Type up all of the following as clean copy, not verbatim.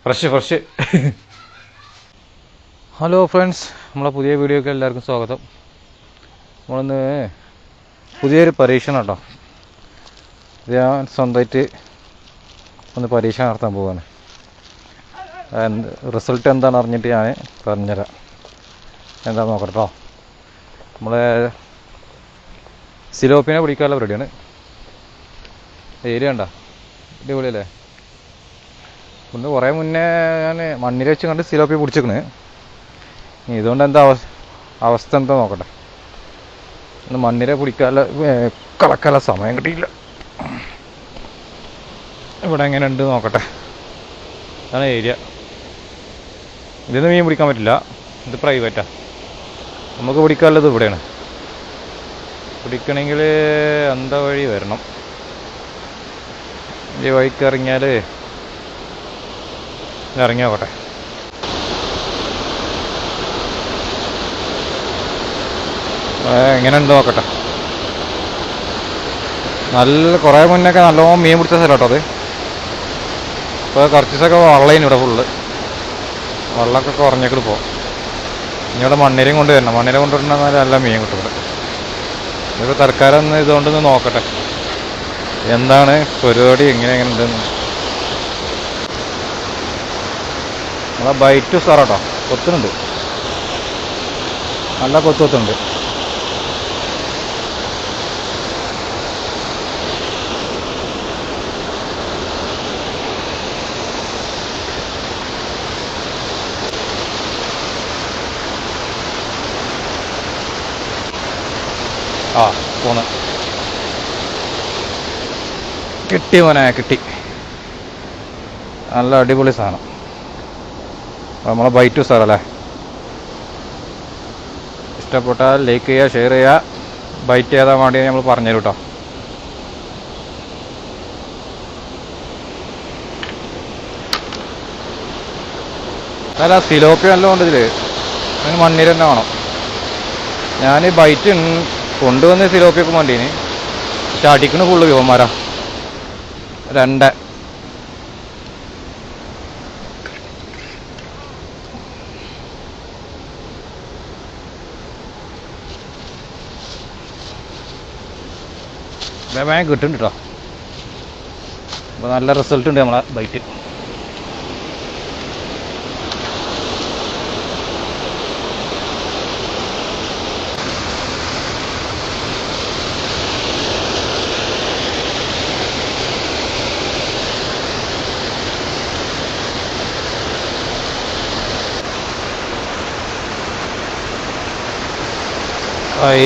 Fresh hello friends, നമ്മളെ പുതിയ വീഡിയോക്ക് എല്ലാവർക്കും സ്വാഗതം. നമ്മളൊന്ന് പുതിയൊരു പരീക്ഷണം കേട്ടോ. ഞാൻ സ്വന്തമായിട്ട് ഒന്ന് പരീക്ഷ നടത്താൻ പോവാണ്. റിസൾട്ട് എന്താണെന്ന് അറിഞ്ഞിട്ട് ഞാൻ പറഞ്ഞുതരാം. എന്താണെന്ന് നോക്കട്ടെ കേട്ടോ. നമ്മളെ സിലോപ്പിനെ പിടിക്കാനുള്ള പരിപാടിയാണ്. ഏരിയ ഉണ്ടോ? അടിപൊളിയല്ലേ? ഒന്ന് കുറേ മുന്നേ ഞാൻ മണ്ണിൽ വെച്ച് കണ്ട് സിലോപ്പി പിടിച്ചിരിക്കണ്. ഇതുകൊണ്ട് എന്താ അവസ്ഥ എന്താ നോക്കട്ടെ. ഒന്ന് മണ്ണിരെ പിടിക്കാനുള്ള കളക്കാനുള്ള സമയം കിട്ടിയില്ല. ഇവിടെ എങ്ങനെ ഉണ്ട് നോക്കട്ടെ. ഇതാണ് ഏരിയ. ഇതൊന്നും മീൻ പിടിക്കാൻ പറ്റില്ല, ഇത് പ്രൈവറ്റാണ്. നമുക്ക് പിടിക്കാനുള്ളത് ഇവിടെയാണ്. പിടിക്കണമെങ്കിൽ എന്താ വഴി വരണം. ഈ വഴിക്ക് ഇറങ്ങിയാൽ ഇറങ്ങി നോക്കട്ടെ. എങ്ങനെ ഉണ്ട് നോക്കട്ടെ. നല്ല കുറേ മുന്നൊക്കെ നല്ലോണം മീൻ പിടിച്ച സ്ഥലം കേട്ടോ അത്. ഇപ്പോൾ കുറച്ച് ദിവസമൊക്കെ വെള്ളമാണ് ഇവിടെ ഫുള്ള്. വെള്ളമൊക്കെ കുറഞ്ഞേക്കിട്ട് പോകും. ഇനി ഇവിടെ മണ്ണിരയും കൊണ്ടുവരണം. മണ്ണിര കൊണ്ടുവരണമെന്നാൽ നല്ല മീൻ കിട്ടും ഇവിടെ. ഇതിപ്പോൾ തൽക്കാലം ഒന്ന് ഇതുകൊണ്ടൊന്ന് നോക്കട്ടെ എന്താണ് പരിപാടി, എങ്ങനെ ഉണ്ടെന്ന്. നമ്മളെ ബൈറ്റ് സാറാട്ടോ, കൊത്തുന്നുണ്ട്, നല്ല കൊത്തുണ്ട്. പോന്ന് കിട്ടി മോനെ, കിട്ടി. നല്ല അടിപൊളി സാധനം. നമ്മളെ ബൈറ്റ് സാറല്ലേ. ഇഷ്ടപ്പെട്ടാൽ ലൈക്ക് ചെയ്യുക, ഷെയർ ചെയ്യുക. ബൈറ്റ് ചെയ്താൽ വേണ്ടി നമ്മൾ പറഞ്ഞുതരും കേട്ടോ. അല്ല, സിലോപ്പി നല്ല ഉണ്ട് ഇതിൽ. അതിന് മണ്ണിര തന്നെ വേണം. ഞാൻ ബൈറ്റ് കൊണ്ടുവന്ന് സിലോപ്പിയൊക്കെ വേണ്ടീന്, പക്ഷെ അടിക്കണ ഫുള്ള് യുവന്മാരാ. 2 വേഗം കിട്ടുന്നുണ്ട് കേട്ടോ. അപ്പോൾ നല്ല റിസൾട്ട് ഉണ്ട് നമ്മളെ ബൈറ്റ്.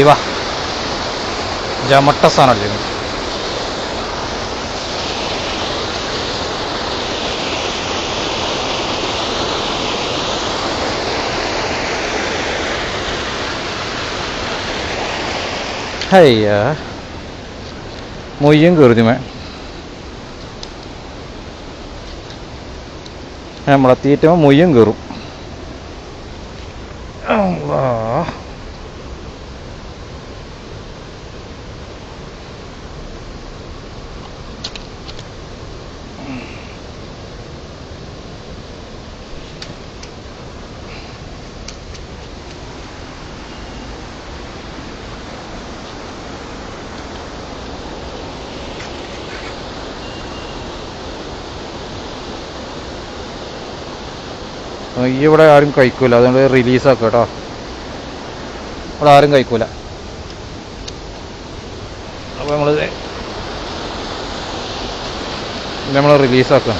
വാ, ജമട്ട സാധനമല്ലേ. ഹയ്യാ, മൊയ്യും കയറുതിമേ. നമ്മളെ തീറ്റമോ മൊയ്യും കയറും. ഇവിടെ ആരും കഴിക്കൂല, അതുകൊണ്ട് റിലീസാക്കുക കേട്ടോ. ഇവിടെ ആരും കഴിക്കൂല. അപ്പോൾ നമ്മൾ റിലീസാക്കുക.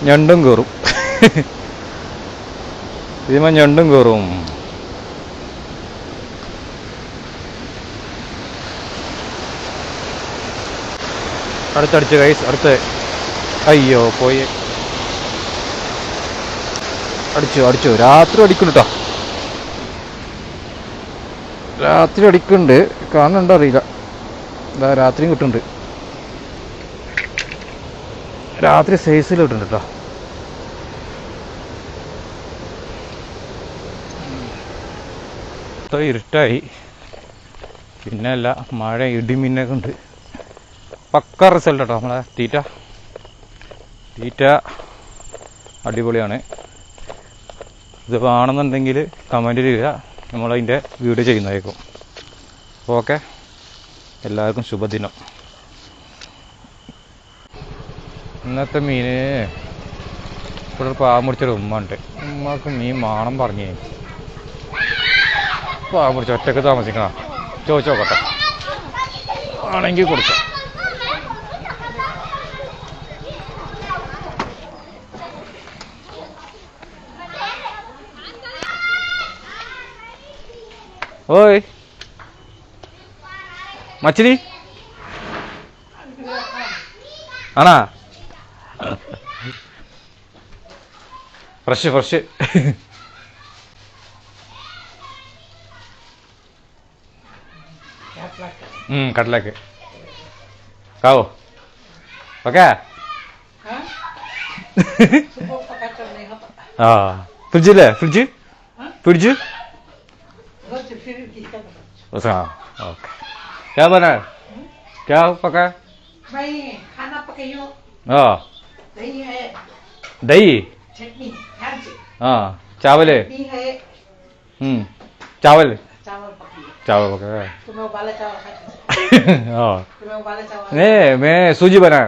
ഞണ്ടും കയറും. ഇതിമ ഞണ്ടും കയറും. അടുത്തടിച്ച് കൈസ്, അടുത്ത്. അയ്യോ പോയി. അടിച്ചു. രാത്രി അടിക്കുന്നുണ്ട് കേട്ടോ. രാത്രി അടിക്കുന്നുണ്ട്, കാണുന്നുണ്ടോ അറിയില്ല. രാത്രിയും കിട്ടുന്നുണ്ട്. രാത്രി സൈസിൽ കിട്ടുന്നുണ്ട് കേട്ടോ. മൊത്തം ഇരുട്ടായി. പിന്നെ അല്ല, മഴ ഇടിമിന്നൊക്കെ ഉണ്ട്. പക്ക റിസൾട്ട് കേട്ടോ നമ്മളെ തീറ്റ അടിപൊളിയാണ്. ഇത് വേണമെന്നുണ്ടെങ്കിൽ കമൻറ്റ് ചെയ്യുക, നമ്മളതിൻ്റെ വീഡിയോ ചെയ്യുന്നതായിരിക്കും. ഓക്കെ, എല്ലാവർക്കും ശുഭദിനം. ഇന്നത്തെ മീന് ഇവിടെ പാവം പിടിച്ചൊരു ഉമ്മ ഉണ്ട്. ഉമ്മക്ക് മീൻ വേണം പറഞ്ഞേ. പാവം പിടിച്ച ഒറ്റക്ക് താമസിക്കണം. ചോദിച്ചു നോക്കട്ടെ, ആണെങ്കിൽ കൊടുക്കാം. ഓയ് മച്ചിലി ആണാ? ഫ്രഷ് കടലേക്ക് കാവോ? ഓക്കെ. ആ ഫ്രിഡ്ജില്ലേ? Fridge okay. क्या बना है? क्या पका? भाई खाना पकाइयो. हाँ, दही है, दही, चटनी, हाँ, चावल है. है. चावल चावल पकाइयो. पका. तुम्हें उबाला चावल खाते. हाँ, तुम्हें उबाला चावल. नहीं, मैं सूजी बनाया.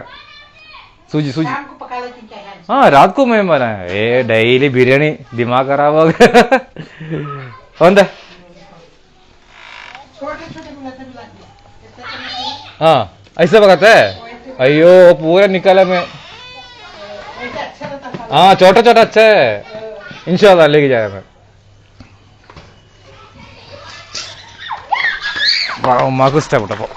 सूजी शाम को पका लेती क्या है? हाँ, रात को मैं बनाया. ये डेली बिरयानी, दिमाग खराब हो गया. कौन था? छोटे मिलाते. हाँ, ऐसे पकाता है. अयो पूरा निकाला मैं. अच्छा रहता है. हाँ, छोटा अच्छा है. इंशाल्लाह लेके जाएगा मैं. माँ को इष्टപ്പെട്ടപ്പോൾ